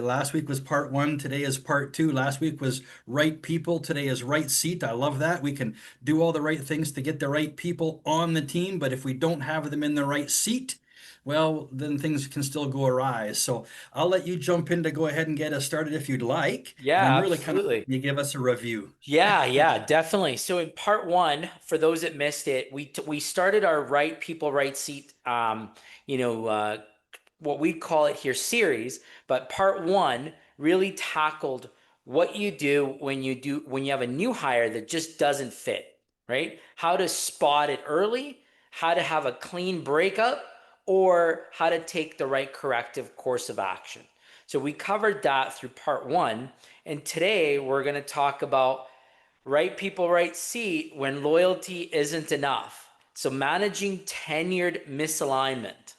Last week was part one. Today is part two. Last week was right people. Today is right seat. I love that. We can do all the right things to get the right people on the team, but if we don't have them in the right seat, well, then things can still go awry. So I'll let you jump in to go ahead and get us started if you'd like, and Yeah, then really kind of absolutely. you give us a review. Yeah, definitely. So in part one, for those that missed it, we started our right people, right seat, you know, uh, what we call it here series. But part one really tackled what you do when you have a new hire that just doesn't fit, right? How to spot it early, how to have a clean breakup, or how to take the right corrective course of action. So we covered that through part one. And today we're going to talk about right people, right seat when loyalty isn't enough. So managing tenured misalignment,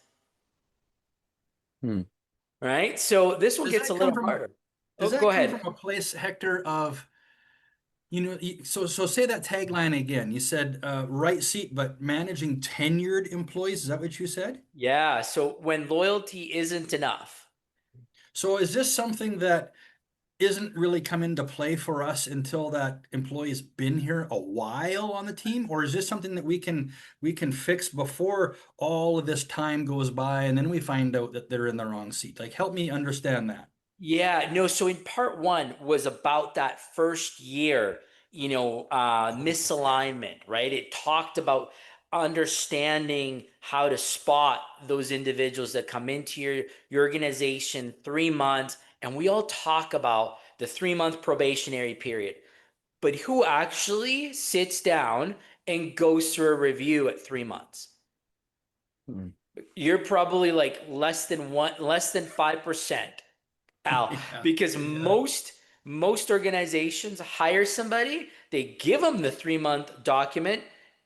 Hmm. right? So this one Does gets a that come little from harder. does Oh, go that come ahead. from a place, Hector, of so say that tagline again. You said right seat, but managing tenured employees. Is that what you said? Yeah. So when loyalty isn't enough. So is this something that isn't really come into play for us until that employee's been here a while on the team, or is this something that we can fix before all of this time goes by and then we find out that they're in the wrong seat? Like, help me understand that. Yeah, no, so in part one was about that first year, misalignment, right? It talked about understanding how to spot those individuals that come into your organization 3 months. And we all talk about the 3 month probationary period. But who actually sits down and goes through a review at 3 months? Hmm. You're probably like less than 5%. Al, Yeah, because yeah. most organizations hire somebody, they give them the 3 month document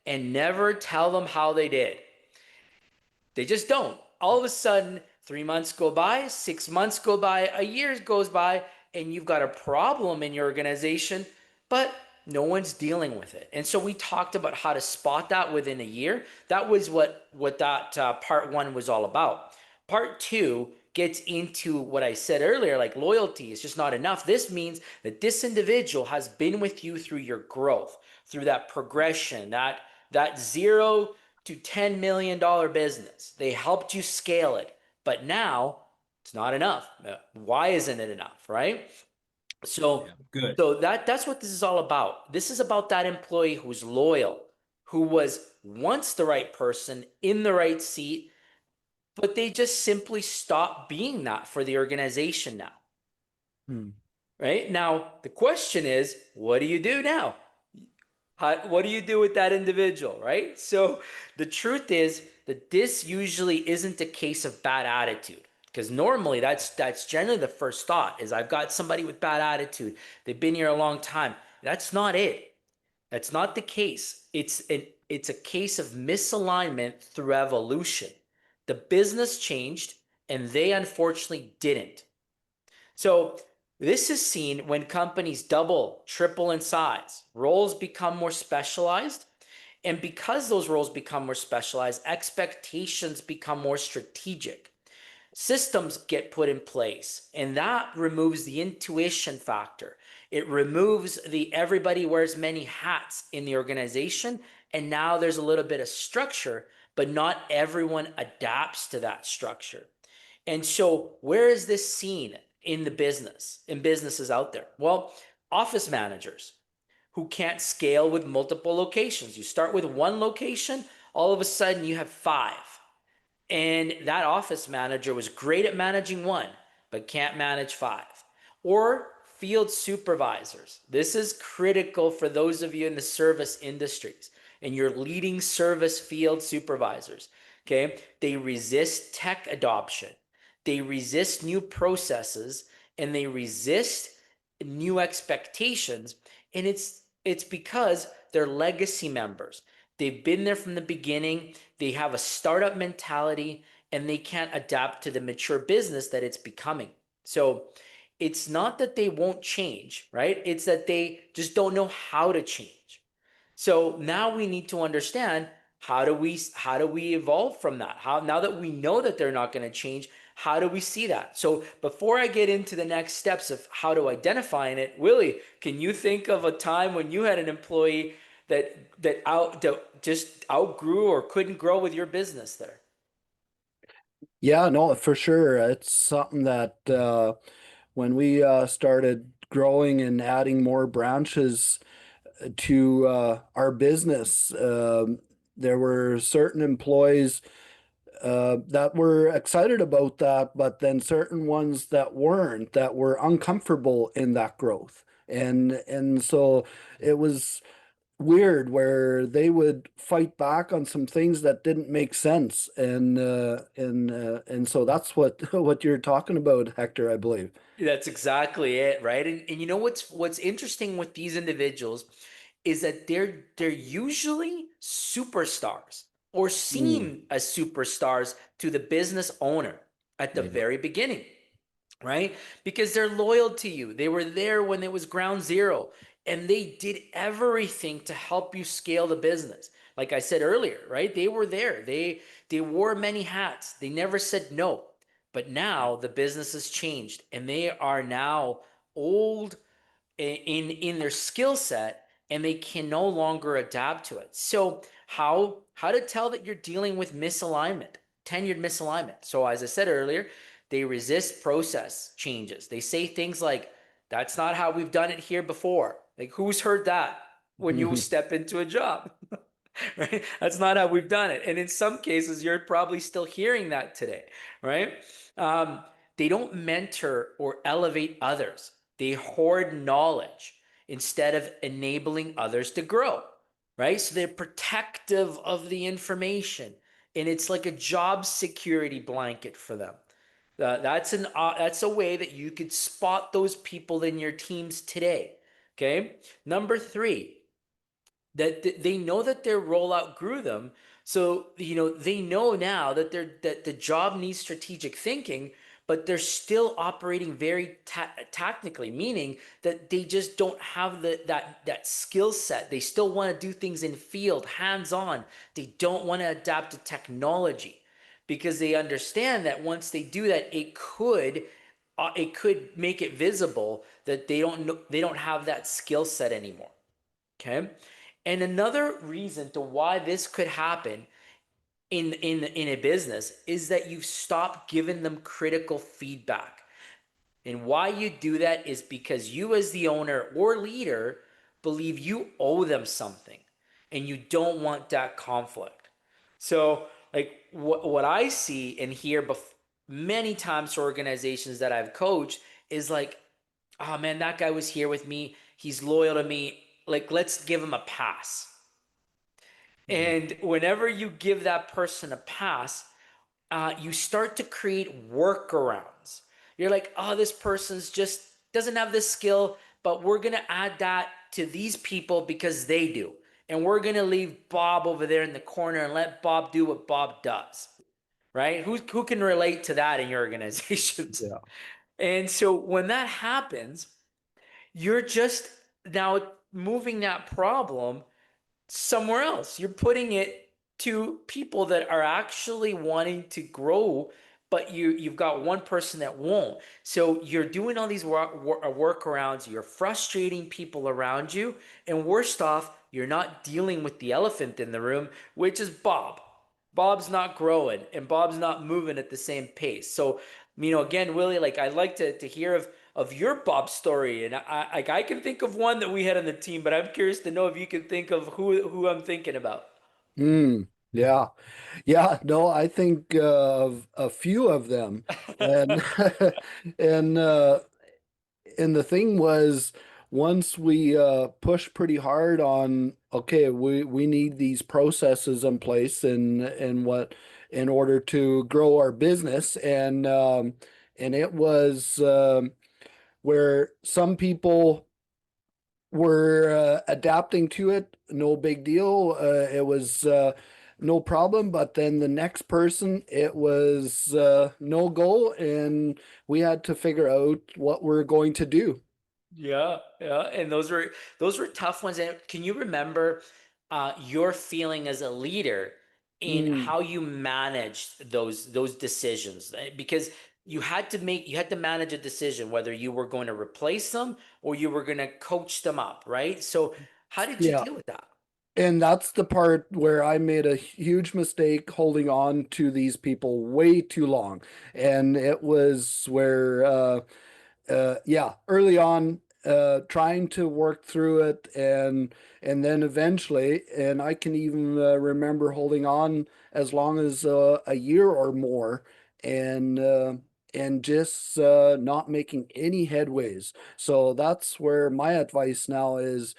and never tell them how they did. They just don't. All of a sudden, 3 months go by, 6 months go by, a year goes by, and you've got a problem in your organization, but no one's dealing with it. And so we talked about how to spot that within a year. That was what that part one was all about. Part two gets into what I said earlier, like loyalty is just not enough. This means that this individual has been with you through your growth, through that progression, that 0 to $10 million business. They helped you scale it, but now it's not enough. Why isn't it enough, right? So, Yeah, good. that's what this is all about. This is about that employee who's loyal, who was once the right person in the right seat, but they just simply stopped being that for the organization now. Hmm. Right now, the question is, what do you do now? What do you do with that individual, right? So the truth is that this usually isn't a case of bad attitude, because normally that's generally the first thought is I've got somebody with bad attitude. They've been here a long time. That's not it. That's not the case. It's a case of misalignment through evolution. The business changed and they unfortunately didn't. So this is seen when companies double, triple in size. Roles become more specialized. And because those roles become more specialized, expectations become more strategic. Systems get put in place, and that removes the intuition factor. It removes the everybody wears many hats in the organization. And now there's a little bit of structure, but not everyone adapts to that structure. And so, where is this seen in businesses out there? Well, office managers who can't scale with multiple locations. You start with one location, all of a sudden you have five. And that office manager was great at managing one, but can't manage five. Or field supervisors. This is critical for those of you in the service industries and your leading service field supervisors. Okay. They resist tech adoption, they resist new processes, and they resist new expectations. And it's because they're legacy members. They've been there from the beginning. They have a startup mentality and they can't adapt to the mature business that it's becoming. So it's not that they won't change, right? It's that they just don't know how to change. So now we need to understand how do we evolve from that? How now that we know that they're not going to change, How do we see that? So before I get into the next steps of how to identifying it, Willie, can you think of a time when you had an employee that just outgrew or couldn't grow with your business there? Yeah, no, for sure. It's something that when we started growing and adding more branches to our business, there were certain employees that were excited about that, but then certain ones that weren't, that were uncomfortable in that growth. And so it was weird where they would fight back on some things that didn't make sense. And so that's what what you're talking about, Hector, I believe. That's exactly it, right? And you know what's interesting with these individuals is that they're usually superstars or Mm, seem as superstars to the business owner at the yeah. very beginning, right? Because they're loyal to you. They were there when it was ground zero and they did everything to help you scale the business. Like I said earlier, right? They were there. They wore many hats. They never said no. But now the business has changed and they are now old in their skill set and they can no longer adapt to it. So how to tell that you're dealing with misalignment, tenured misalignment. So as I said earlier, they resist process changes. They say things like, that's not how we've done it here before. Like who's heard that when you step into a job? Right? That's not how we've done it. And in some cases, you're probably still hearing that today, right? Um, they don't mentor or elevate others. They hoard knowledge instead of enabling others to grow, right? So they're protective of the information, and it's like a job security blanket for them. That's a way that you could spot those people in your teams today. Okay. Number three, that they know that their rollout grew them. So, they know now that the job needs strategic thinking, but they're still operating very technically, meaning that they just don't have that skill set. They still want to do things in field, hands on. They don't want to adapt to technology because they understand that once they do that, it could make it visible that they don't have that skill set anymore. Okay. And another reason to why this could happen in a business is that you've stopped giving them critical feedback. And why you do that is because you, as the owner or leader, believe you owe them something and you don't want that conflict. So, like what I see and hear many times to organizations that I've coached is like, oh man, that guy was here with me. He's loyal to me. Like, let's give him a pass. And whenever you give that person a pass, you start to create workarounds. You're like, oh, this person's just doesn't have this skill, but we're going to add that to these people because they do. And we're going to leave Bob over there in the corner and let Bob do what Bob does. Right? Who can relate to that in your organizations? Yeah. And so when that happens, you're just now moving that problem somewhere else. You're putting it to people that are actually wanting to grow, but you've got one person that won't. So you're doing all these workarounds. You're frustrating people around you, and worst off, you're not dealing with the elephant in the room, which is Bob. Bob's not growing, and Bob's not moving at the same pace. So, again, Willie, like I'd like to hear of your Bob story, and I can think of one that we had on the team, but I'm curious to know if you can think of who I'm thinking about. Mm, yeah. Yeah, no, I think of a few of them. And and and the thing was, once we pushed pretty hard on, okay, we need these processes in place and what in order to grow our business. And it was where some people were adapting to it, no big deal. It was no problem. But then the next person, it was no go, and we had to figure out what we're going to do. Yeah, yeah, and those were tough ones. And can you remember your feeling as a leader in how you managed those decisions, because you had to manage a decision whether you were going to replace them or you were going to coach them up, right? So how did you Yeah. deal with that? And that's the part where I made a huge mistake holding on to these people way too long. And it was where, yeah, early on, trying to work through it, and then eventually, and I can even remember holding on as long as a year or more, and just not making any headways. So that's where my advice now is,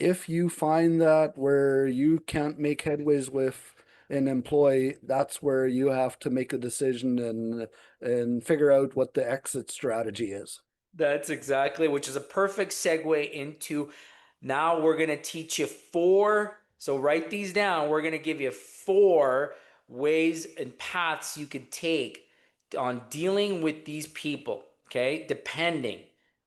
if you find that where you can't make headways with an employee, that's where you have to make a decision and figure out what the exit strategy is. That's exactly, which is a perfect segue into, now we're going to teach you four. So write these down. We're going to give you four ways and paths you could take on dealing with these people, okay? Depending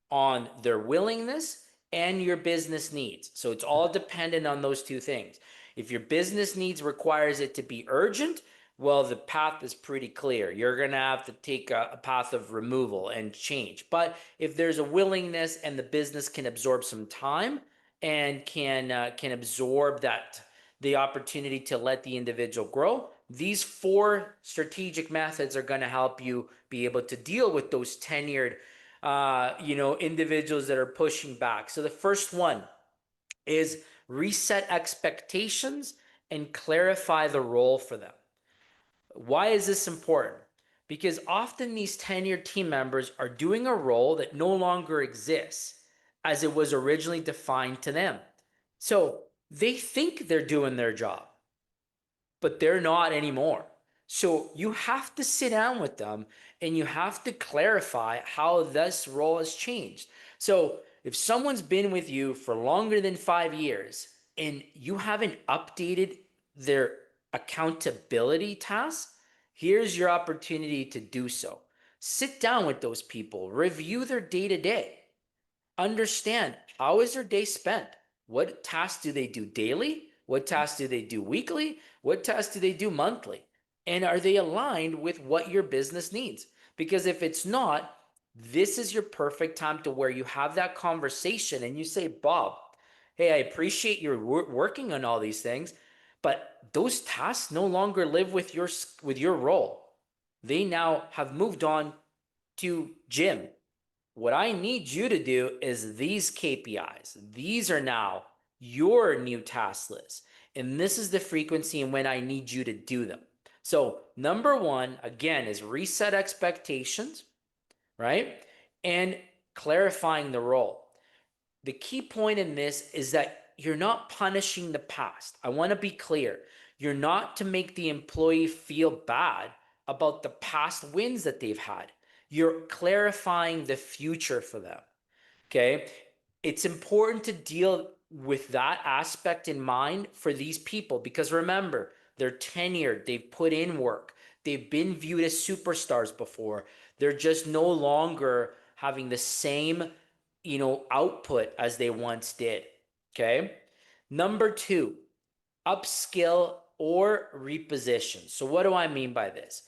on their willingness and your business needs. So it's all dependent on those two things. If your business needs requires it to be urgent, well, the path is pretty clear. You're going to have to take a path of removal and change. But if there's a willingness and the business can absorb some time and can absorb the opportunity to let the individual grow, these four strategic methods are going to help you be able to deal with those tenured individuals that are pushing back. So the first one is reset expectations and clarify the role for them. Why is this important? Because often these tenured team members are doing a role that no longer exists as it was originally defined to them. So they think they're doing their job, but they're not anymore. So you have to sit down with them and you have to clarify how this role has changed. So if someone's been with you for longer than 5 years and you haven't updated their accountability tasks, here's your opportunity to do so. Sit down with those people, review their day to day. Understand, how is their day spent? What tasks do they do daily? What tasks do they do weekly? What tasks do they do monthly? And are they aligned with what your business needs? Because if it's not, this is your perfect time to where you have that conversation and you say, Bob, hey, I appreciate you're working on all these things, but those tasks no longer live with your role. They now have moved on to Jim. What I need you to do is these KPIs. These are now your new task list. And this is the frequency and when I need you to do them. So, number one, again, is reset expectations, right? And clarifying the role. The key point in this is that you're not punishing the past. I want to be clear. You're not to make the employee feel bad about the past wins that they've had. You're clarifying the future for them. Okay. It's important to deal with that aspect in mind for these people because remember, they're tenured, they've put in work, they've been viewed as superstars before. They're just no longer having the same, output as they once did. Okay. Number two, upskill or reposition. So, what do I mean by this?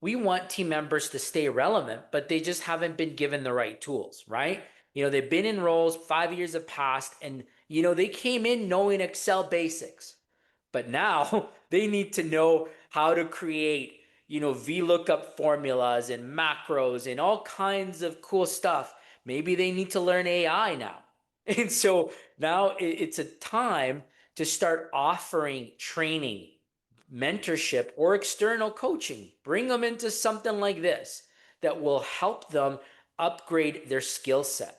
We want team members to stay relevant, but they just haven't been given the right tools, right? They've been in roles, 5 years have passed, and, they came in knowing Excel basics, but now they need to know how to create, VLOOKUP formulas and macros and all kinds of cool stuff. Maybe they need to learn AI now. And so now it's a time to start offering training, mentorship, or external coaching. Bring them into something like this that will help them upgrade their skill set,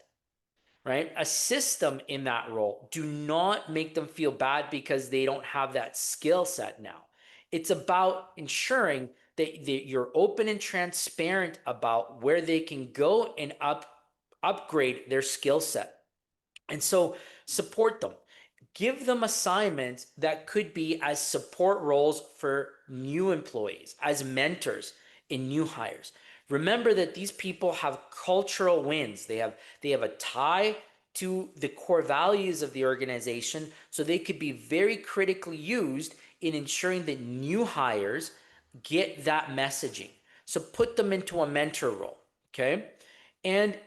right? Assist them in that role. Do not make them feel bad because they don't have that skill set now. It's about ensuring that you're open and transparent about where they can go and upgrade their skill set. And so support them. Give them assignments that could be as support roles for new employees, as mentors in new hires. Remember that these people have cultural wins. They have a tie to the core values of the organization, so they could be very critically used in ensuring that new hires get that messaging. So put them into a mentor role, okay? And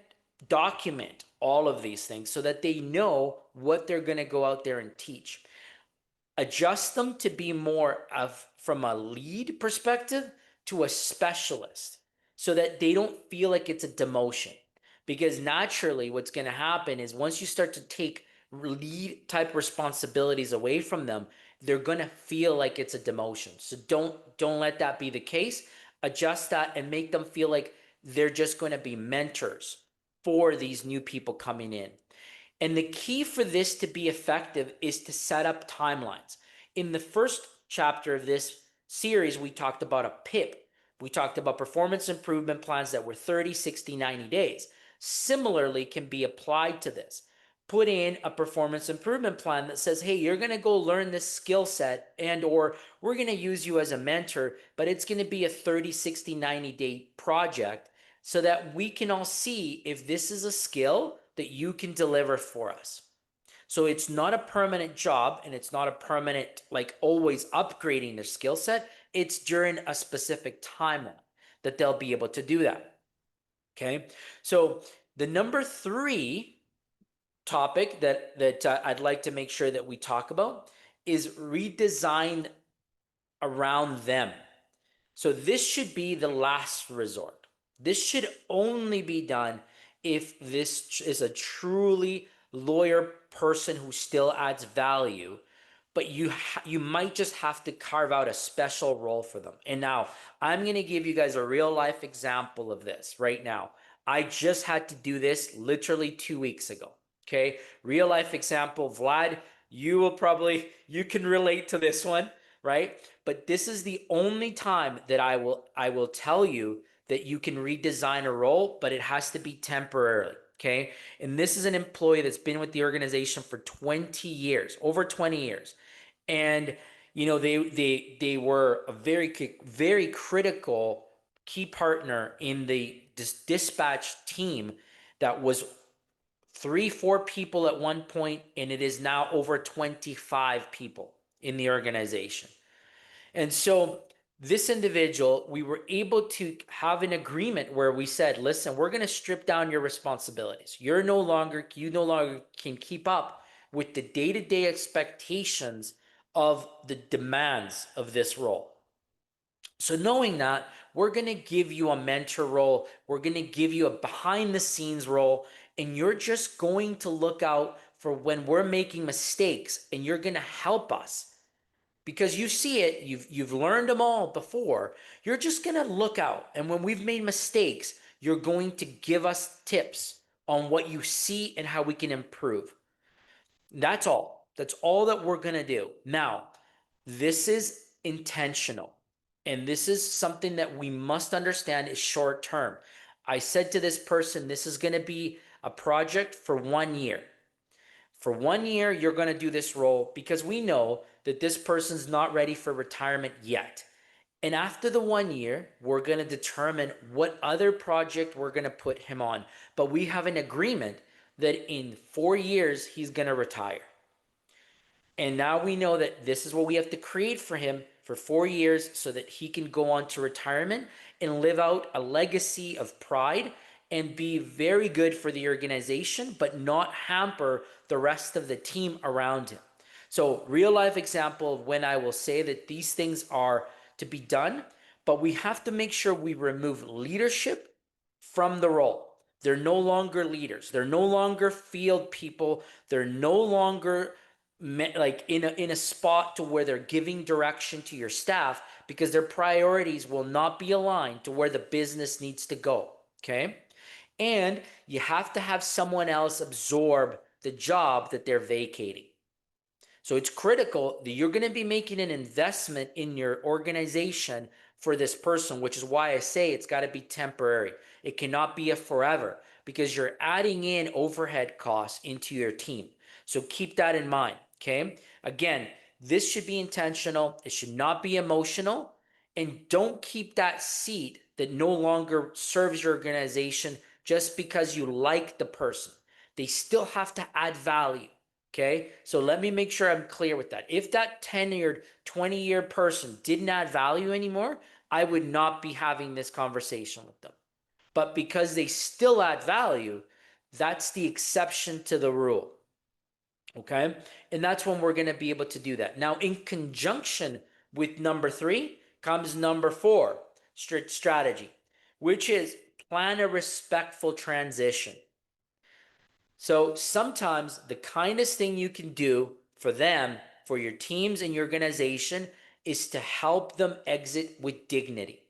document all of these things so that they know what they're going to go out there and teach. Adjust them to be more of from a lead perspective to a specialist so that they don't feel like it's a demotion. Because naturally, what's going to happen is once you start to take lead type responsibilities away from them, they're going to feel like it's a demotion. So don't let that be the case. Adjust that and make them feel like they're just going to be mentors for these new people coming in. And the key for this to be effective is to set up timelines. In the first chapter of this series, we talked about a PIP. We talked about performance improvement plans that were 30, 60, 90 days. Similarly, can be applied to this. Put in a performance improvement plan that says, hey, you're going to go learn this skill set and or we're going to use you as a mentor, but it's going to be a 30, 60, 90-day project so that we can all see if this is a skill that you can deliver for us. So it's not a permanent job and it's not a permanent, like always upgrading their skill set. It's during a specific timeline that they'll be able to do that. Okay. So the number 3 topic that I'd like to make sure that we talk about is redesign around them. So this should be the last resort. This should only be done if this is a truly loyal person who still adds value, but you might just have to carve out a special role for them. And now I'm going to give you guys a real life example of this right now. I just had to do this literally 2 weeks ago. Okay. Real life example. Vlad, you can relate to this one, right? But this is the only time that I will tell you that you can redesign a role, but it has to be temporarily. Okay. And this is an employee that's been with the organization for 20 years, over 20 years. And, you know, they were a very critical key partner in the dispatch team that was 3-4 people at one point, and it is now over 25 people in the organization. And so this individual, we were able to have an agreement where we said, listen, we're going to strip down your responsibilities. You no longer can keep up with the day-to-day expectations of the demands of this role. So knowing that, we're going to give you a mentor role. We're going to give you a behind the scenes role, and you're just going to look out for when we're making mistakes, and you're going to help us. Because you see it, you've learned them all before. You're just going to look out. And when we've made mistakes, you're going to give us tips on what you see and how we can improve. That's all. That's all that we're going to do. Now, this is intentional. And this is something that we must understand is short term. I said to this person, this is going to be a project for 1 year. For 1 year, you're going to do this role because we know that this person's not ready for retirement yet. And after the 1 year, we're going to determine what other project we're going to put him on. But we have an agreement that in 4 years, he's going to retire. And now we know that this is what we have to create for him for 4 years so that he can go on to retirement and live out a legacy of pride and be very good for the organization, but not hamper the rest of the team around him. So real life example of when I will say that these things are to be done, but we have to make sure we remove leadership from the role. They're no longer leaders. They're no longer field people. They're no longer like in a spot to where they're giving direction to your staff because their priorities will not be aligned to where the business needs to go. Okay. And you have to have someone else absorb the job that they're vacating. So it's critical that you're going to be making an investment in your organization for this person, which is why I say it's got to be temporary. It cannot be a forever because you're adding in overhead costs into your team. So keep that in mind. Okay. Again, this should be intentional. It should not be emotional. And don't keep that seat that no longer serves your organization just because you like the person. They still have to add value. Okay, so let me make sure I'm clear with that. If that tenured 20-year person didn't add value anymore, I would not be having this conversation with them. But because they still add value, that's the exception to the rule. Okay, and that's when we're going to be able to do that. Now, in conjunction with number 3 comes number 4, strict strategy, which is plan a respectful transition. So sometimes the kindest thing you can do for them, for your teams and your organization, is to help them exit with dignity.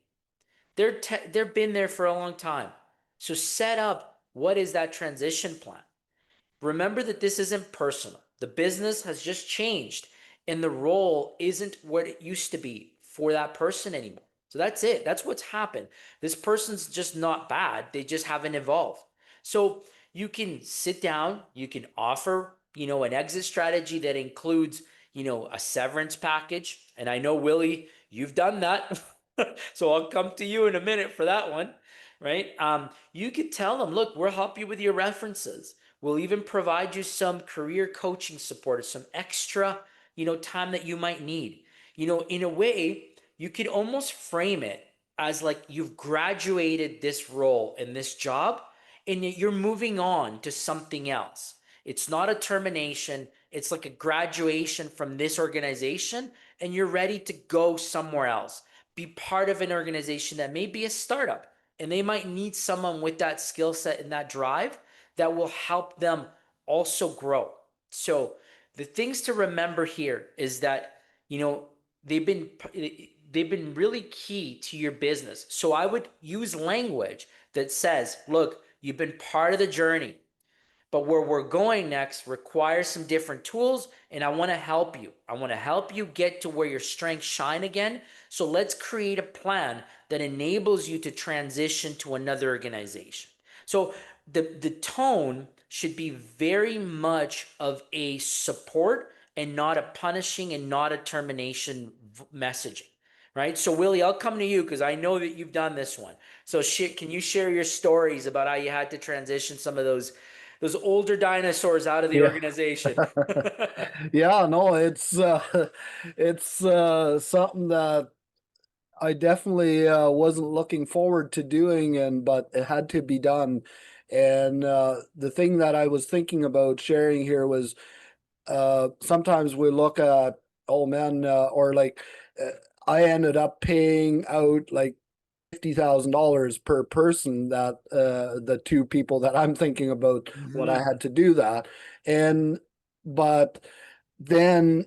They've been there for a long time. So set up, what is that transition plan? Remember that this isn't personal. The business has just changed and the role isn't what it used to be for that person anymore. So that's it. That's what's happened. This person's just not bad. They just haven't evolved. So you can sit down, you can offer, an exit strategy that includes, a severance package. And I know, Willie, you've done that. So I'll come to you in a minute for that one, right? You could tell them, look, we'll help you with your references. We'll even provide you some career coaching support or some extra, time that you might need. In a way, you could almost frame it as like you've graduated this role in this job and you're moving on to something else. It's not a termination. It's like a graduation from this organization and you're ready to go somewhere else. Be part of an organization that may be a startup and they might need someone with that skill set and that drive that will help them also grow. So the things to remember here is that, they've been really key to your business. So I would use language that says, look, you've been part of the journey, but where we're going next requires some different tools, and I want to help you. I want to help you get to where your strengths shine again. So let's create a plan that enables you to transition to another organization. So the tone should be very much of a support and not a punishing and not a termination messaging. Right. So, Willie, I'll come to you because I know that you've done this one. So, can you share your stories about how you had to transition some of those older dinosaurs out of the Yeah. organization? Yeah, no, it's something that I definitely wasn't looking forward to doing, and but it had to be done. And the thing that I was thinking about sharing here was sometimes we look at, oh man, or like uh, I ended up paying out like $50,000 per person, that the two people that I'm thinking about when I Mhm. had to do that. And but then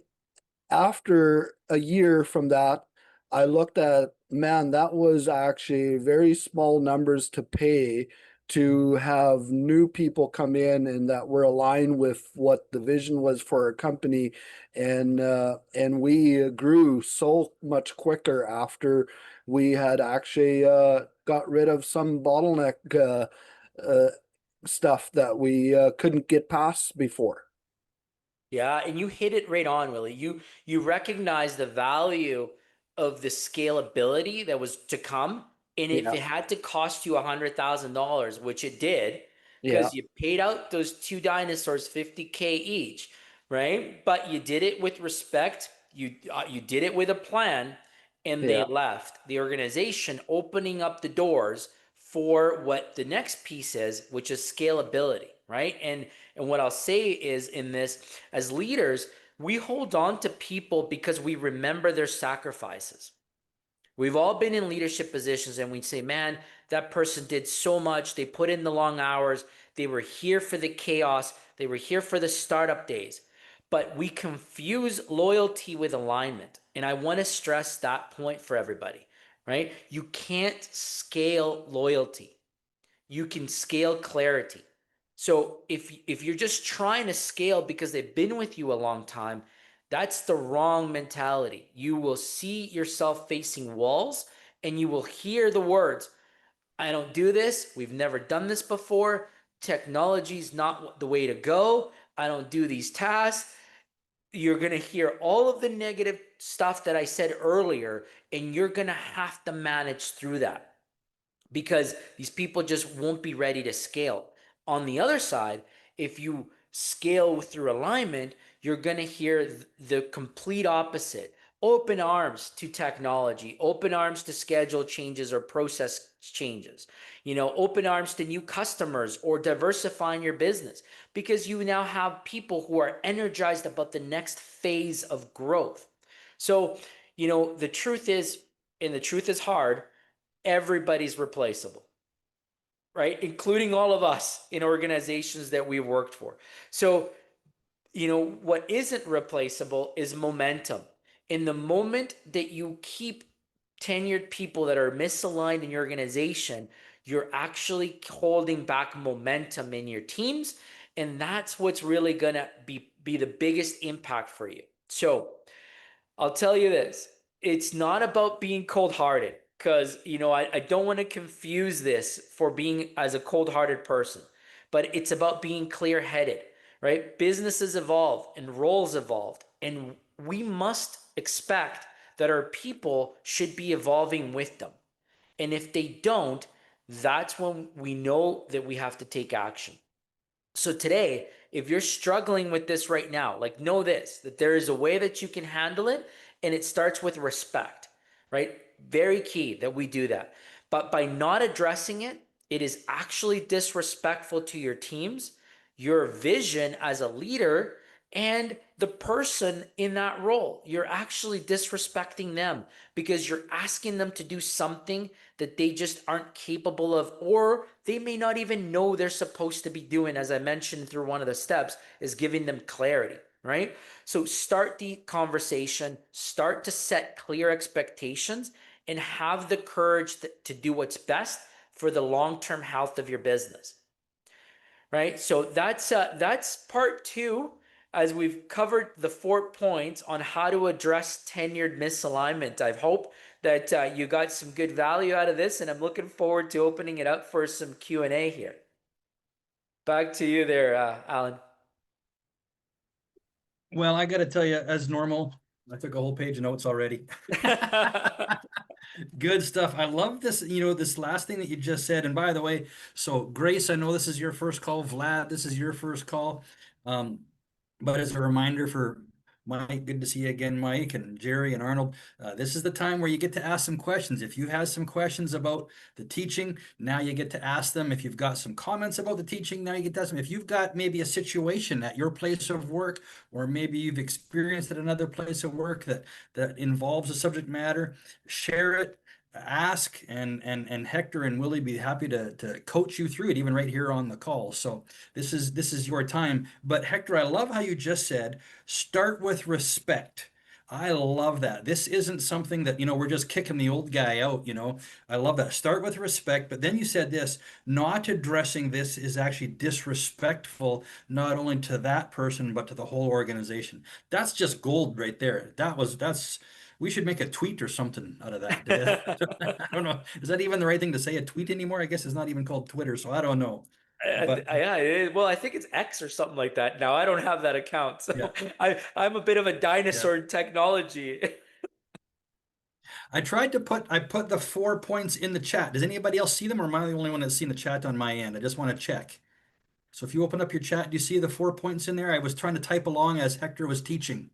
after a year from that, I looked at, man, that was actually very small numbers to pay to have new people come in and that were aligned with what the vision was for our company. And we grew so much quicker after we had actually got rid of some bottleneck uh, stuff that we couldn't get past before. Yeah, and you hit it right on, Willie. You recognize the value of the scalability that was to come, and if Yeah, it had to cost you $100,000, which it did, yeah, because you paid out those two dinosaurs 50K each, right? But you did it with respect. You did it with a plan, and they yeah, left the organization, opening up the doors for what the next piece is, which is scalability, right? And what I'll say is in this, as leaders, we hold on to people because we remember their sacrifices. We've all been in leadership positions and we say, man, that person did so much. They put in the long hours. They were here for the chaos. They were here for the startup days. But we confuse loyalty with alignment. And I want to stress that point for everybody, right? You can't scale loyalty. You can scale clarity. So if you're just trying to scale because they've been with you a long time, that's the wrong mentality. You will see yourself facing walls and you will hear the words, I don't do this. We've never done this before. Technology's not the way to go. I don't do these tasks. You're going to hear all of the negative stuff that I said earlier, and you're going to have to manage through that because these people just won't be ready to scale. On the other side, if you scale through alignment, you're going to hear the complete opposite. Open arms to technology, open arms to schedule changes or process changes, open arms to new customers or diversifying your business, because you now have people who are energized about the next phase of growth. So, the truth is, and the truth is hard, everybody's replaceable, right? Including all of us in organizations that we worked for. So, what isn't replaceable is momentum. In the moment that you keep tenured people that are misaligned in your organization, you're actually holding back momentum in your teams. And that's what's really going to be the biggest impact for you. So I'll tell you this, it's not about being cold-hearted, because, I don't want to confuse this for being as a cold-hearted person, but it's about being clear-headed, right? Businesses evolve and roles evolved, and we must expect that our people should be evolving with them. And if they don't, that's when we know that we have to take action. So today, if you're struggling with this right now, like, know this, that there is a way that you can handle it, and it starts with respect, right? Very key that we do that. But by not addressing it, it is actually disrespectful to your teams, your vision as a leader, and the person in that role. You're actually disrespecting them because you're asking them to do something that they just aren't capable of, or they may not even know they're supposed to be doing. As I mentioned through one of the steps, is giving them clarity, right? So start the conversation, start to set clear expectations, and have the courage to do what's best for the long-term health of your business, right? So that's part two, as we've covered the 4 points on how to address tenured misalignment. I hope that you got some good value out of this, and I'm looking forward to opening it up for some Q&A here. Back to you there, Alan. Well, I got to tell you, as normal, I took a whole page of notes already. Good stuff. I love this, this last thing that you just said. And by the way, so Grace, I know this is your first call. Vlad, this is your first call. But as a reminder for Mike, good to see you again, Mike, and Jerry and Arnold. This is the time where you get to ask some questions. If you have some questions about the teaching, now you get to ask them. If you've got some comments about the teaching, now you get to ask them. If you've got maybe a situation at your place of work, or maybe you've experienced at another place of work that involves a subject matter, share it. Ask, and Hector and Willie be happy to coach you through it, even right here on the call. So this is your time. But Hector, I love how you just said, start with respect. I love that. This isn't something that, we're just kicking the old guy out, I love that. Start with respect. But then you said this, not addressing this is actually disrespectful, not only to that person, but to the whole organization. That's just gold right there. We should make a tweet or something out of that. I don't know. Is that even the right thing to say, a tweet anymore? I guess it's not even called Twitter, so I don't know. But Yeah, well, I think it's X or something like that now. I don't have that account, so yeah, I'm a bit of a yeah. dinosaur in technology. I put the 4 points in the chat. Does anybody else see them, or am I the only one that's seen the chat on my end? I just want to check. So if you open up your chat, do you see the 4 points in there? I was trying to type along as Hector was teaching.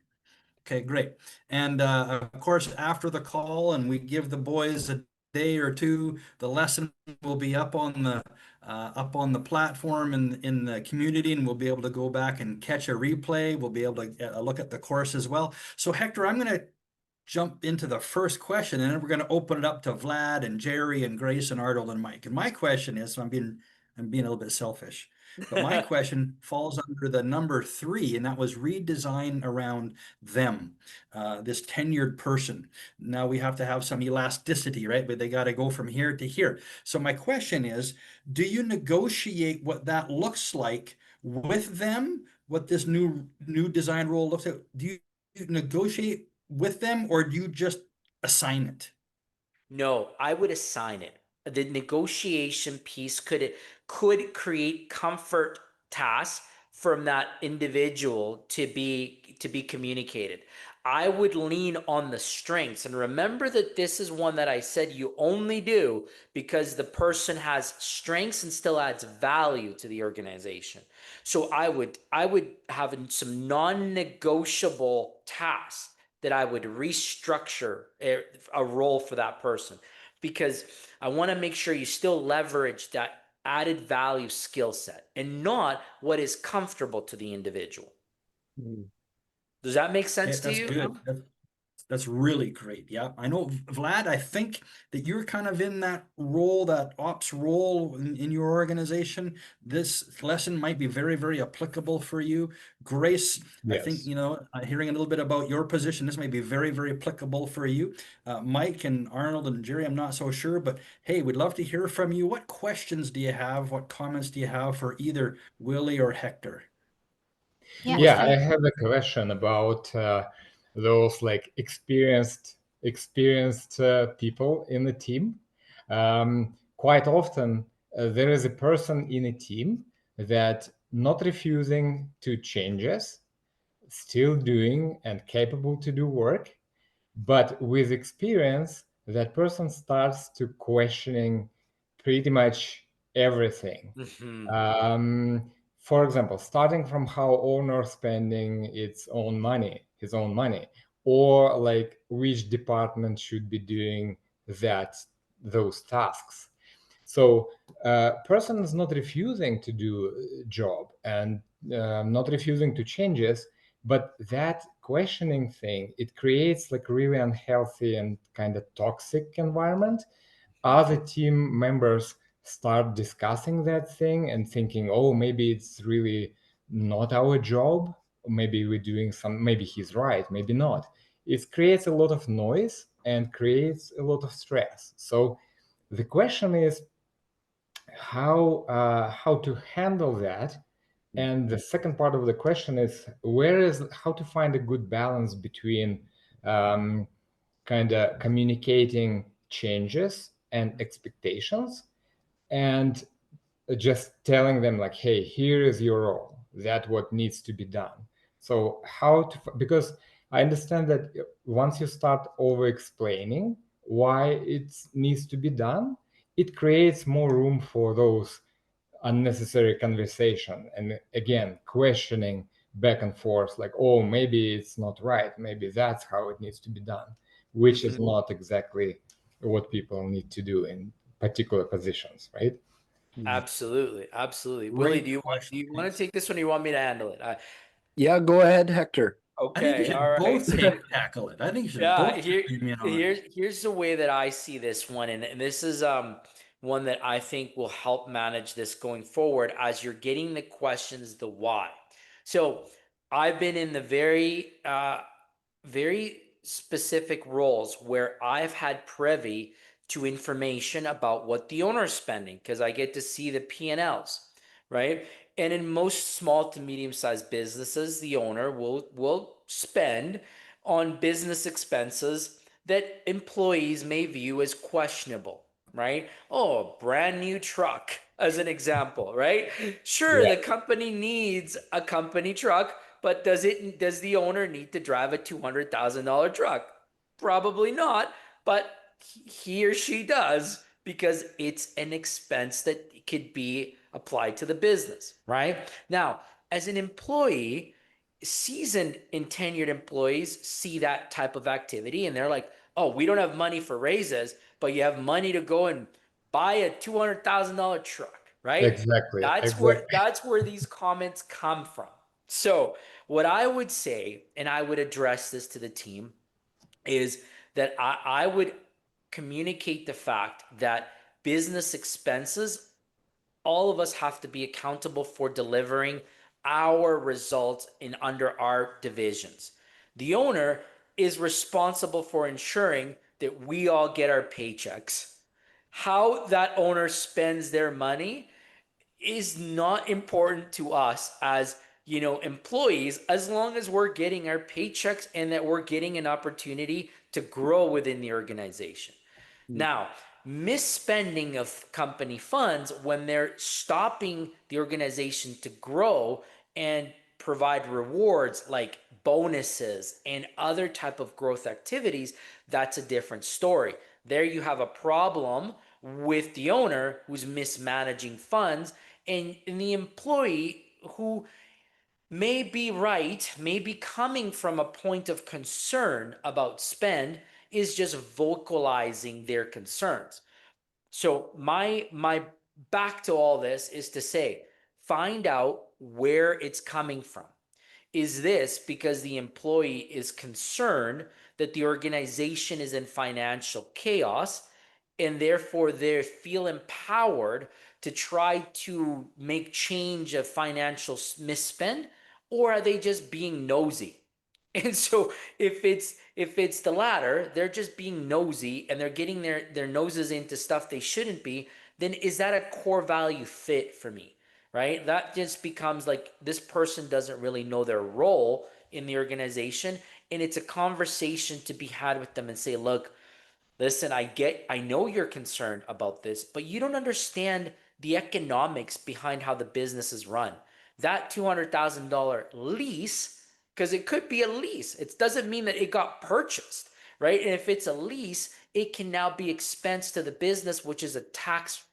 Okay, great. And of course, after the call, and we give the boys a day or two, the lesson will be up on the platform in the community, and we'll be able to go back and catch a replay. We'll be able to look at the course as well. So Hector, I'm going to jump into the first question, and then we're going to open it up to Vlad and Jerry and Grace and Arnold and Mike. And my question is, so I'm being a little bit selfish, but my question falls under the number 3, and that was redesign around them, this tenured person. Now we have to have some elasticity, right? But they got to go from here to here. So my question is, do you negotiate what that looks like with them? What this new design role looks like? Do you negotiate with them, or do you just assign it? No, I would assign it. The negotiation piece could create comfort tasks from that individual to be communicated. I would lean on the strengths. And remember that this is one that I said you only do because the person has strengths and still adds value to the organization. So I would have some non-negotiable tasks that I would restructure a role for that person, because I want to make sure you still leverage that added value skill set and not what is comfortable to the individual. Mm. Does that make sense to That's you? good. That's really great. Yeah, I know, Vlad, I think that you're kind of in that role, that ops role in your organization. This lesson might be very, very applicable for you. Grace, I think, Yes. hearing a little bit about your position, this might be very, very applicable for you. Mike and Arnold and Jerry, I'm not so sure, but hey, we'd love to hear from you. What questions do you have? What comments do you have for either Willie or Hector? Who Yeah, was Yeah, I that? have a question about those like experienced people in the team. Quite often, there is a person in a team that not refusing to changes, still doing and capable to do work, but with experience, that person starts to questioning pretty much everything. Mm-hmm. For example, starting from how owner spending his own money, or like which department should be doing those tasks. So person is not refusing to do a job and not refusing to changes, but that questioning thing, it creates like really unhealthy and kind of toxic environment. Other team members start discussing that thing and thinking, oh, maybe it's really not our job. Maybe we're doing maybe he's right, maybe not. It creates a lot of noise and creates a lot of stress. So the question is how to handle that. And the second part of the question is how to find a good balance between kind of communicating changes and expectations, and just telling them like, hey, here is your role, that what needs to be done. So because I understand that once you start over explaining why it needs to be done, it creates more room for those unnecessary conversation, and again questioning back and forth, like, oh, maybe it's not right, maybe that's how it needs to be done, which is not exactly what people need to do in particular positions, right? Absolutely, absolutely. Willie, Great do question. you want to Thanks. take this one, or you want me to handle it? Yeah, go ahead, Hector. I think you Okay, all should right. both tackle it. I think you should Yeah, both chime in on it. here's the way that I see this one, and this is one that I think will help manage this going forward as you're getting the questions, the why. So I've been in the very specific roles where I've had privy to information about what the owner is spending, because I get to see the P&Ls, right? And in most small to medium sized businesses, the owner will spend on business expenses that employees may view as questionable, right? Oh, brand new truck, as an example, right? Sure, Yeah, the company needs a company truck, but does the owner need to drive a $200,000 truck? Probably not, but he or she does, because it's an expense that could be applied to the business, right? Now, as an employee, seasoned and tenured employees see that type of activity and they're like, oh, we don't have money for raises, but you have money to go and buy a $200,000 truck, right? exactly, That's where these comments come from. So, what I would say, and I would address this to the team, is that I would communicate the fact that business expenses, all of us have to be accountable for delivering our results in under our divisions. The owner is responsible for ensuring that we all get our paychecks. How that owner spends their money is not important to us as employees, as long as we're getting our paychecks and that we're getting an opportunity to grow within the organization. Now, misspending of company funds when they're stopping the organization to grow and provide rewards like bonuses and other type of growth activities, that's a different story. There you have a problem with the owner who's mismanaging funds, and the employee who may be right, may be coming from a point of concern about spend, is just vocalizing their concerns. So my back to all this is to say, find out where it's coming from. Is this because the employee is concerned that the organization is in financial chaos and therefore they feel empowered to try to make change of financial misspend, or are they just being nosy? And so if it's the latter, they're just being nosy and they're getting their noses into stuff they shouldn't be, then is that a core value fit for me? Right? That just becomes like this person doesn't really know their role in the organization. And it's a conversation to be had with them and say, look, listen, I know you're concerned about this, but you don't understand the economics behind how the business is run. That $200,000 lease, because it could be a lease, it doesn't mean that it got purchased, right? And if it's a lease, it can now be expensed to the business, which is a tax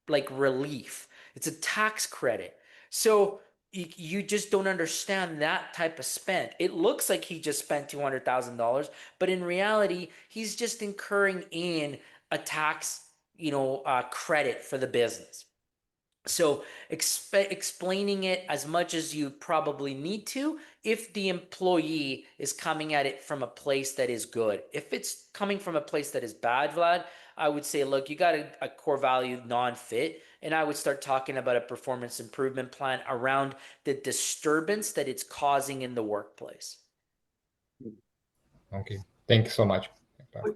like relief. It's a tax credit. So you just don't understand that type of spend. It looks like he just spent $200,000, but in reality, he's just incurring in a tax, credit for the business. So explaining it as much as you probably need to, if the employee is coming at it from a place that is good. If it's coming from a place that is bad, Vlad, I would say, look, you got a core value non-fit, and I would start talking about a performance improvement plan around the disturbance that it's causing in the workplace. Okay, thank you so much.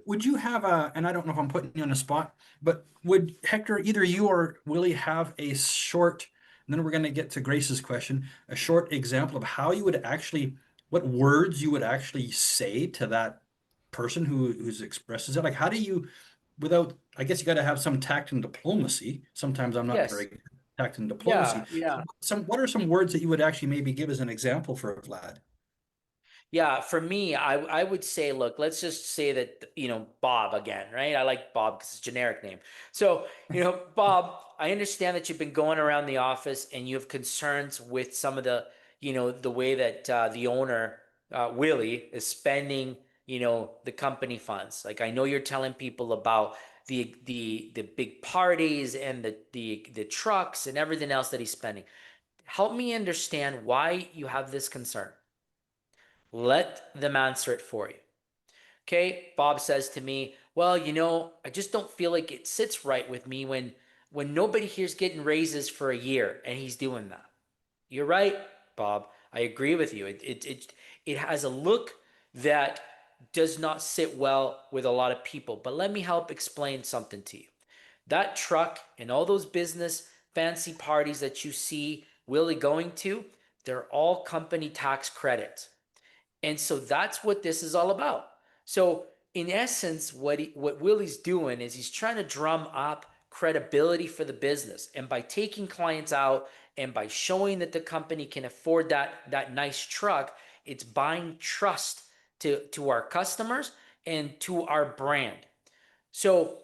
Would you have and I don't know if I'm putting you on the spot, but would Hector, either you or Willie, have a short, and then we're going to get to Grace's question, a short example of how you would actually, what words you would actually say to that person who's expresses it? Like, how do you, without, I guess you got to have some tact and diplomacy. Sometimes I'm not Yes. very good at tact and diplomacy. Yeah. What are some words that you would actually maybe give as an example for Vlad? Yeah, for me, I would say, look, let's just say that, Bob again, right? I like Bob because it's a generic name. So, Bob, I understand that you've been going around the office and you have concerns with some of the, the way that the owner, Willie, is spending, the company funds. Like, I know you're telling people about the big parties and the trucks and everything else that he's spending. Help me understand why you have this concern. Let them answer it for you. Okay, Bob says to me, well, I just don't feel like it sits right with me when nobody here's getting raises for a year and he's doing that. You're right, Bob. I agree with you. It has a look that does not sit well with a lot of people. But let me help explain something to you. That truck and all those business fancy parties that you see Willie going to, they're all company tax credits. And so that's what this is all about. So in essence, what Willie's doing is he's trying to drum up credibility for the business. And by taking clients out and by showing that the company can afford that nice truck, it's buying trust to our customers and to our brand. So,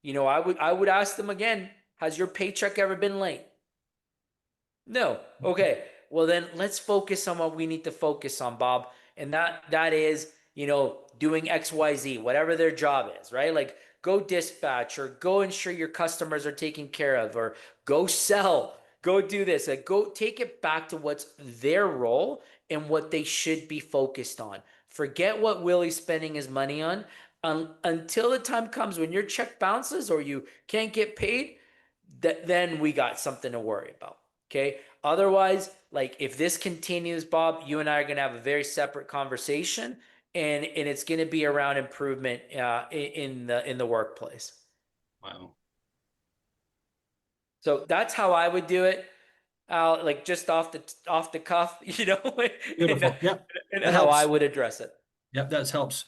I would ask them again, has your paycheck ever been late? No. Okay. Well, then let's focus on what we need to focus on, Bob. And that is, doing XYZ, whatever their job is, right? Like go dispatch or go ensure your customers are taken care of, or go sell, go do this. Like go take it back to what's their role and what they should be focused on. Forget what Willie's spending his money on until the time comes when your check bounces or you can't get paid, then we got something to worry about. Okay. Otherwise, like if this continues, Bob, you and I are going to have a very separate conversation, and it's going to be around improvement in the workplace. Wow. So that's how I would do it. Like just off the cuff, Beautiful. Yep. and That how helps. I would address it. Yep, that helps.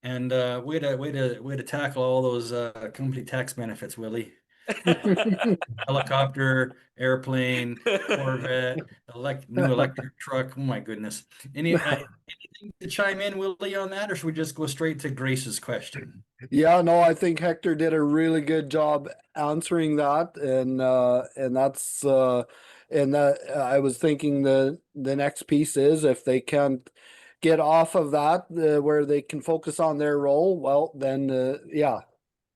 And way to tackle all those company tax benefits, Willie. Helicopter, airplane, Corvette, new electric truck. Oh my goodness. Anything to chime in, Willie, on that, or should we just go straight to Grace's question? Yeah, no, I think Hector did a really good job answering that, and that's and that I was thinking the next piece is if they can't get off of that where they can focus on their role, well, then yeah,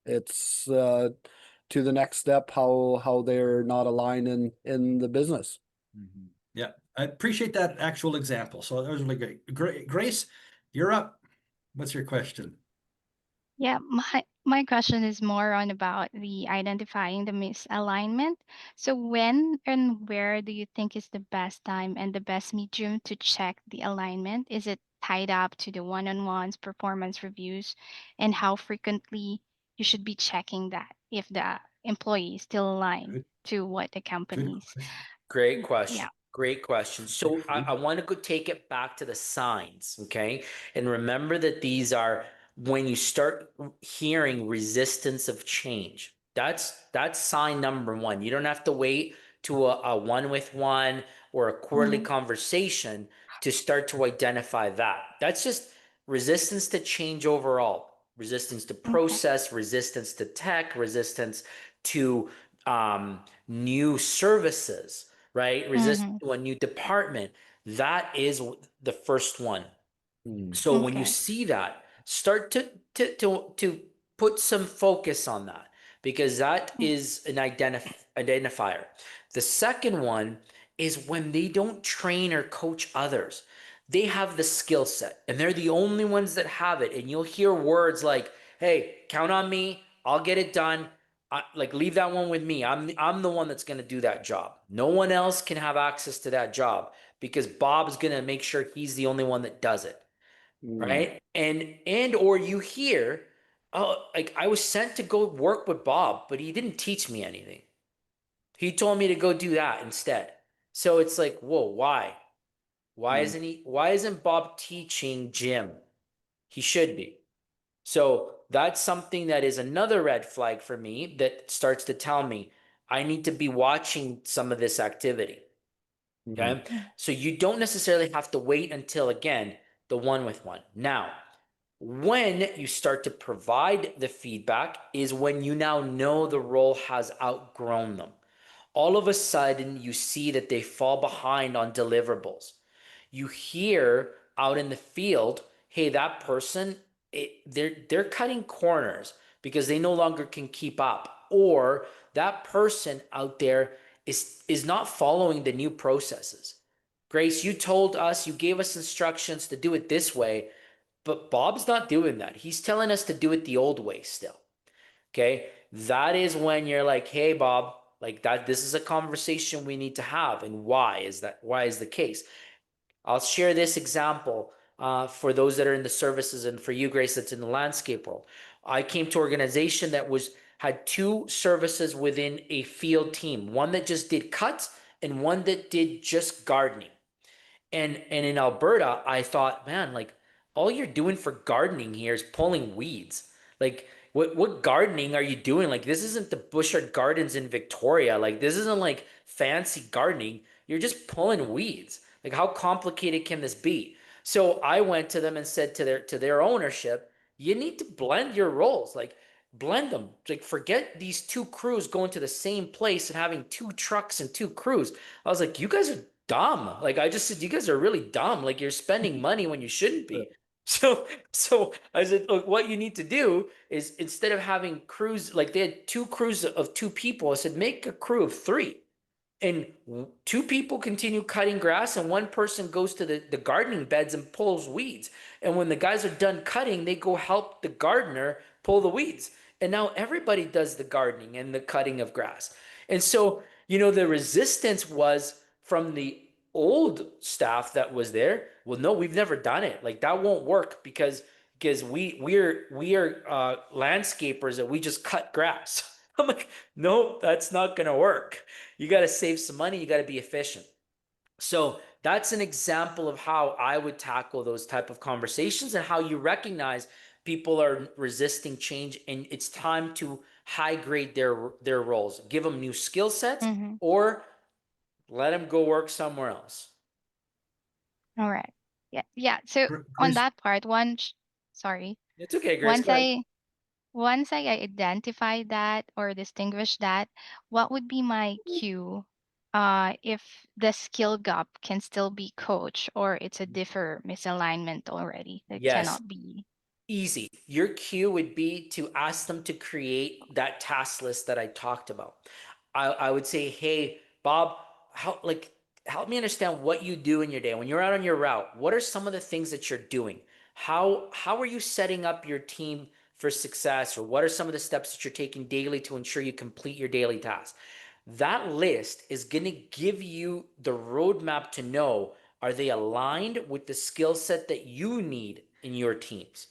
it's to the next step how they're not aligned in the business. Mhm. Yeah, I appreciate that actual example. So that was really great. Grace, you're up. What's your question? Yeah, my question is more on about the identifying the misalignment. So when and where do you think is the best time and the best medium to check the alignment? Is it tied up to the one-on-ones, performance reviews, and how frequently you should be checking that if the employee is still aligned Good, to what the good company's question. Great yeah. question. Great question. So I want to go take it back to the signs, okay? And remember that these are when you start hearing resistance of change. That's sign number one. You don't have to wait to a one-with-one or a quarterly Mhm. conversation to start to identify that. That's just resistance to change overall, resistance to Okay. process, resistance to tech, resistance to new services, right? Resist Mm-hmm. to a new department. That is the first one. Mm. So when you Okay. see that, start to put some focus on that because that Mm. is an identifier. The second one is when they don't train or coach others. They have the skill set and they're the only ones that have it. And you'll hear words like, "Hey, count on me. I'll get it done. Like leave that one with me. I'm the one that's going to do that job. No one else can have access to that job because Bob's going to make sure he's the only one that does it." Mm. Right? And or you hear, "Oh, like I was sent to go work with Bob, but he didn't teach me anything. He told me to go do that instead." So it's like, whoa, why? Mm. Why isn't Bob teaching Jim? He should be. So that's something that is another red flag for me that starts to tell me I need to be watching some of this activity. Mm. Okay. So you don't necessarily have to wait until, again, the one-with-one. Now, when you start to provide the feedback is when you now know the role has outgrown them. All of a sudden, you see that they fall behind on deliverables. You hear out in the field, hey, that person, they're cutting corners because they no longer can keep up, or that person out there is not following the new processes. Grace, you told us, you gave us instructions to do it this way, but Bob's not doing that. He's telling us to do it the old way still. Okay. That is when you're like, hey, Bob, like that, this is a conversation we need to have. And why is that? Why is the case? I'll share this example for those that are in the services and for you, Grace, that's in the landscape world. I came to an organization that had two services within a field team, one that just did cuts and one that did just gardening. And in Alberta, I thought, man, like all you're doing for gardening here is pulling weeds. Like what gardening are you doing? Like this isn't the Bushard Gardens in Victoria. Like this isn't like fancy gardening. You're just pulling weeds. Like how complicated can this be? So I went to them and said to their ownership, you need to blend your roles. Like blend them. Like forget these two crews going to the same place and having two trucks and two crews. I was like, you guys are dumb. Like I just said, you guys are really dumb. Like you're spending money when you shouldn't be. So I said, look, what you need to do is instead of having crews, like they had two crews of two people, I said, make a crew of three. And two people continue cutting grass, and one person goes to the gardening beds and pulls weeds. And when the guys are done cutting, they go help the gardener pull the weeds. And now everybody does the gardening and the cutting of grass. And so, the resistance was from the old staff that was there. Well, no, we've never done it. Like that won't work because we are landscapers that we just cut grass. I'm like, no, that's not gonna work. You got to save some money. You got to be efficient. So that's an example of how I would tackle those type of conversations and how you recognize people are resisting change and it's time to high grade their roles, give them new skill sets, Mm-hmm. or let them go work somewhere else. All right. Yeah. Yeah. So on Grace, that part, sorry. It's okay, Grace. Once Go ahead. I once I identify that or distinguish that, what would be my cue? If the skill gap can still be coached or it's a differ misalignment already that Yes. cannot be. Easy. Your cue would be to ask them to create that task list that I talked about. I would say, hey, Bob, help me understand what you do in your day. When you're out on your route, what are some of the things that you're doing? How are you setting up your team for success? Or what are some of the steps that you're taking daily to ensure you complete your daily tasks? That list is going to give you the roadmap to know, are they aligned with the skill set that you need in your teams?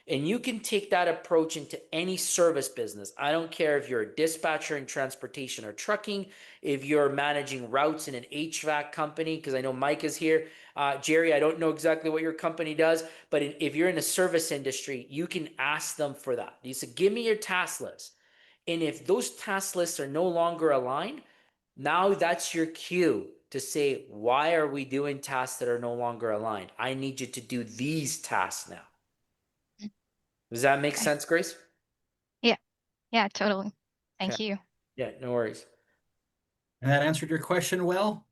And you can take that approach into any service business. I don't care if you're a dispatcher in transportation or trucking, if you're managing routes in an HVAC company, because I know Mike is here. Jerry, I don't know exactly what your company does, but if you're in the service industry, you can ask them for that. You say, give me your task list. And if those task lists are no longer aligned, now that's your cue to say, why are we doing tasks that are no longer aligned? I need you to do these tasks now. Does that make Okay. sense, Grace? Yeah. Yeah, totally. Okay. Thank you. Yeah, no worries. and that answered your question well?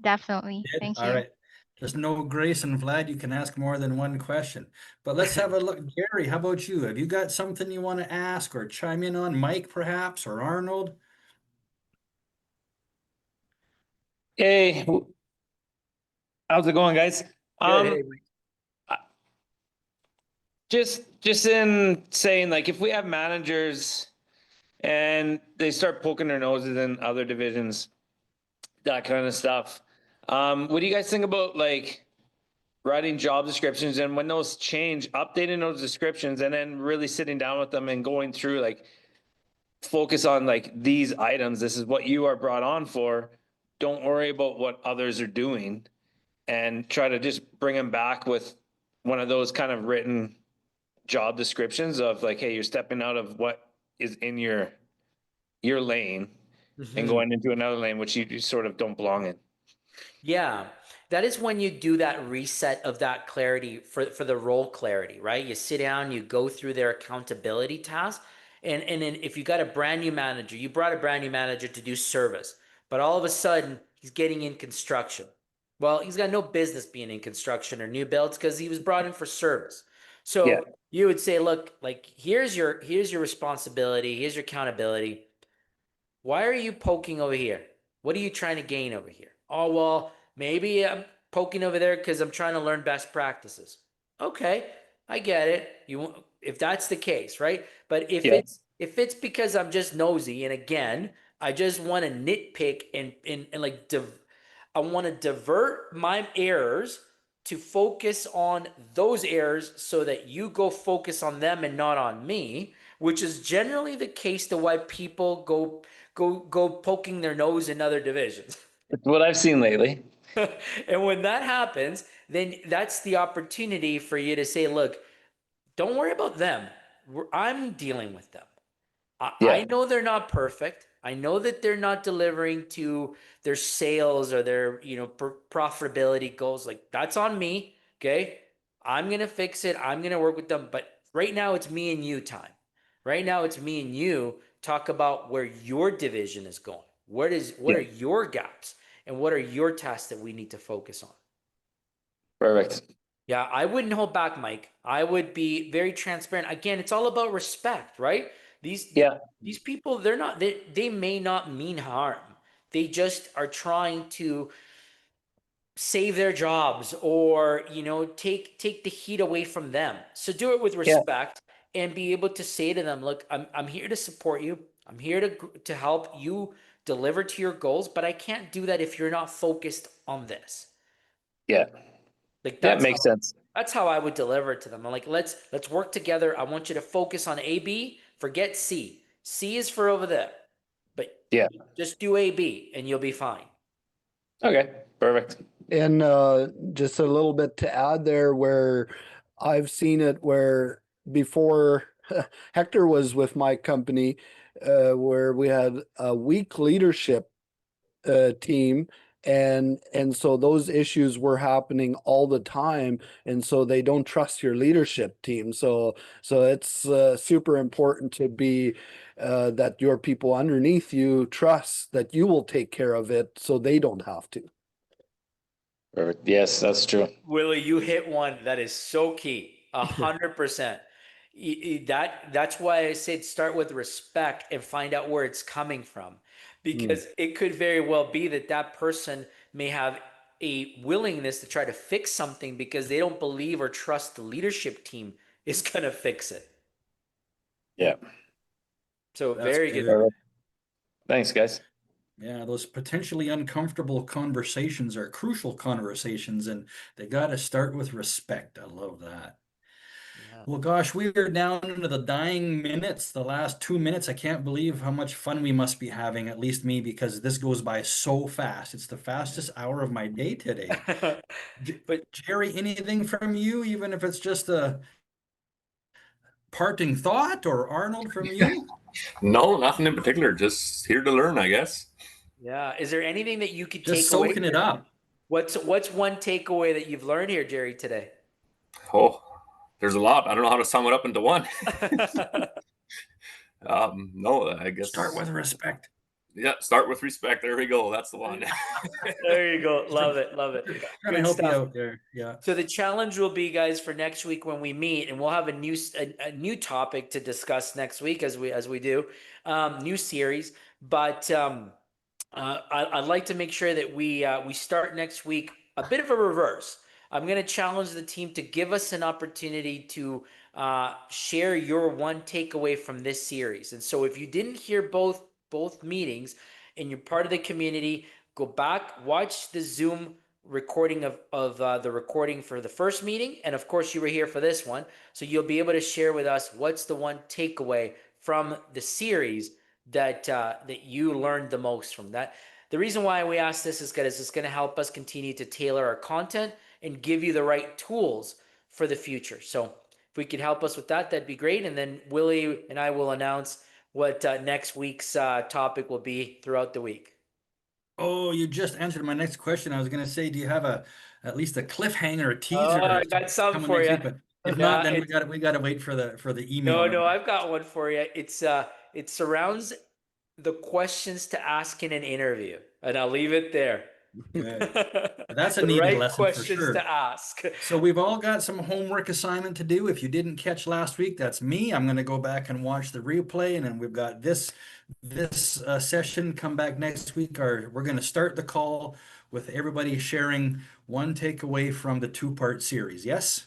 Definitely. Did? Thank All you. right. Just know, Grace and Vlad, you can ask more than one question. But let's have a look. Gary, how about you? Have you got something you want to ask or chime in on? Mike, perhaps, or Arnold? Hey, how's it going, guys? Good. Hey, Just in saying, like, if we have managers and they start poking their noses in other divisions, that kind of stuff. What do you guys think about like writing job descriptions, and when those change, updating those descriptions, and then really sitting down with them and going through like focus on like these items. This is what you are brought on for. Don't worry about what others are doing, and try to just bring them back with one of those kind of written job descriptions of like, hey, you're stepping out of what is in your lane and going into another lane which you sort of don't belong in. Yeah, that is when you do that reset of that clarity for the role clarity, right? You sit down, you go through their accountability tasks, and then if you got a brand new manager, you brought a brand new manager to do service, but all of a sudden he's getting in construction. Well, he's got no business being in construction or new builds because he was brought in for service. So Yeah. you would say, look, like here's your responsibility, here's your accountability. Why are you poking over here? What are you trying to gain over here? Oh, well, maybe I'm poking over there because I'm trying to learn best practices. Okay, I get it. If that's the case, right? But if Yeah. it's because I'm just nosy, and again, I just want to nitpick and like I want to divert my errors to focus on those errors so that you go focus on them and not on me, which is generally the case to why people go poking their nose in other divisions. It's what I've seen lately. And when that happens, then that's the opportunity for you to say, look, don't worry about them. I'm dealing with them. Yeah. I know they're not perfect. I know that they're not delivering to their sales or their, profitability goals. Like that's on me. Okay. I'm going to fix it. I'm going to work with them. But right now it's me and you time. Right now it's me and you talk about where your division is going. What are your gaps and what are your tasks that we need to focus on? Perfect. Yeah, I wouldn't hold back, Mike. I would be very transparent. Again, it's all about respect, right? These Yeah. these people, they may not mean harm. They just are trying to save their jobs or, take the heat away from them. So do it with Yeah. respect and be able to say to them, look, I'm here to support you. I'm here to help you deliver to your goals, but I can't do that if you're not focused on this. Yeah. Like That makes sense. that's how I would deliver it to them. I'm like, let's work together. I want you to focus on A, B, forget C. C is for over there. But Yeah. just do A, B, and you'll be fine. Okay. Perfect. And just a little bit to add there, where I've seen it where before Hector was with my company where we had a weak leadership team, and so those issues were happening all the time, and so they don't trust your leadership team. So it's super important to be that your people underneath you trust that you will take care of it, so they don't have to. Perfect. Yes, that's true. Willie, you hit one that is so key. 100%. That's why I said start with respect and find out where it's coming from, because it could very well be that that person may have a willingness to try to fix something because they don't believe or trust the leadership team is going to fix it. Yeah. So That's very good. good. Thanks, guys. Yeah, those potentially uncomfortable conversations are crucial conversations, and they got to start with respect. I love that. Yeah. Well, gosh, we are down into the dying minutes, the last 2 minutes. I can't believe how much fun we must be having, at least me, because this goes by so fast. It's the fastest hour of my day today. But Jerry, anything from you, even if it's just a parting thought, or Arnold from you? No, nothing in particular. Just here to learn, I guess. yeah, is there anything that you could Just take away soaking it here? up. What's one takeaway that you've learned here, Jerry, today? Oh, there's a lot. I don't know how to sum it up into one. No, I guess Start with respect. yeah, start with respect. There we go. That's the one. There you go. Love it. Love it. Trying to Good help you stuff. out there. Yeah. So the challenge will be, guys, for next week when we meet, and we'll have a new topic to discuss next week as we do new series. But I'd like to make sure that we start next week a bit of a reverse. I'm going to challenge the team to give us an opportunity to share your one takeaway from this series. And so if you didn't hear both meetings and you're part of the community, go back, watch the Zoom recording of the recording for the first meeting, and of course you were here for this one, so you'll be able to share with us what's the one takeaway from the series that you learned the most from that. The reason why we asked this is because it's going to help us continue to tailor our content and give you the right tools for the future. So if we could help us with that, that'd be great. And then Willie and I will announce what next week's topic will be throughout the week. Oh, you just answered my next question. I was going to say, do you have at least a cliffhanger, a teaser? Oh, I got some coming for next you. week? But if Yeah, not, then we got to wait for the email. No, I've got one for you. It surrounds the questions to ask in an interview, and I'll leave it there. Good. That's a The needed right lesson for questions sure. to ask. So we've all got some homework assignment to do. If you didn't catch last week, that's me. I'm going to go back and watch the replay, and then we've got this session come back next week. We're going to start the call with everybody sharing one takeaway from the two-part series. Yes,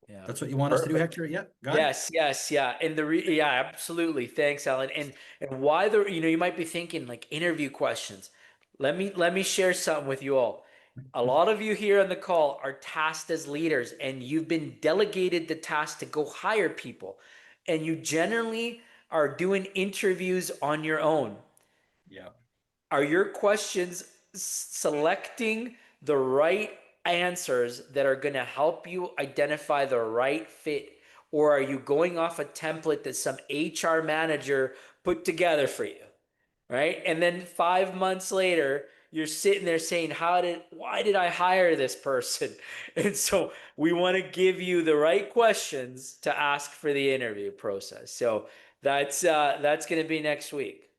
Yeah. that's what you want us to do, Hector. Yeah, got it. Yes, yeah, and yeah, absolutely. Thanks, Alan. And why you might be thinking like interview questions. Let me share something with you all. A lot of you here on the call are tasked as leaders, and you've been delegated the task to go hire people, and you generally are doing interviews on your own. Yeah. Are your questions selecting the right answers that are going to help you identify the right fit? Or are you going off a template that some HR manager put together for you? Right? And then 5 months later, you're sitting there saying, why did I hire this person? And so we want to give you the right questions to ask for the interview process. So that's going to be next week.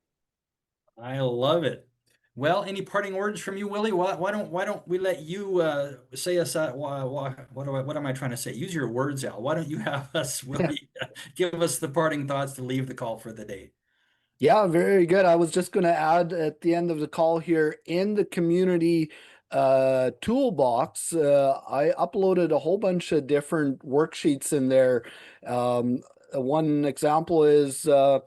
I love it. Well, any parting words from you, Willie? Why don't we let you say us? What am I trying to say? Use your words, Al. Why don't you have us, Willie, give us the parting thoughts to leave the call for the day? Yeah, very good. I was just going to add at the end of the call here, in the community toolbox, I uploaded a whole bunch of different worksheets in there. One example is a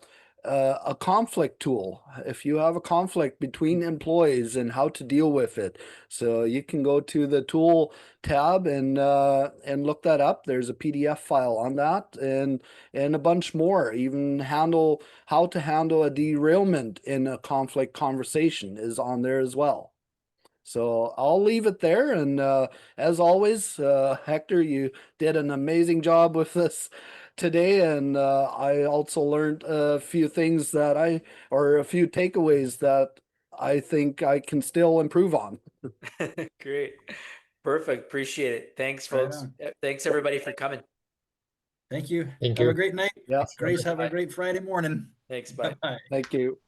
conflict tool. If you have a conflict between employees and how to deal with it, so you can go to the tool tab and look that up. There's a PDF file on that, and a bunch more. Even how to handle a derailment in a conflict conversation is on there as well. So I'll leave it there. And as always, Hector, you did an amazing job with today, and I also learned a few things or a few takeaways that I think I can still improve on. Great. Perfect. Appreciate it. Thanks, Right folks. on. Thanks everybody for coming. Thank you. Thank Have you. a great night. Yeah, Grace, have a Bye. great Friday morning. Thanks. Bye. Bye. thank you.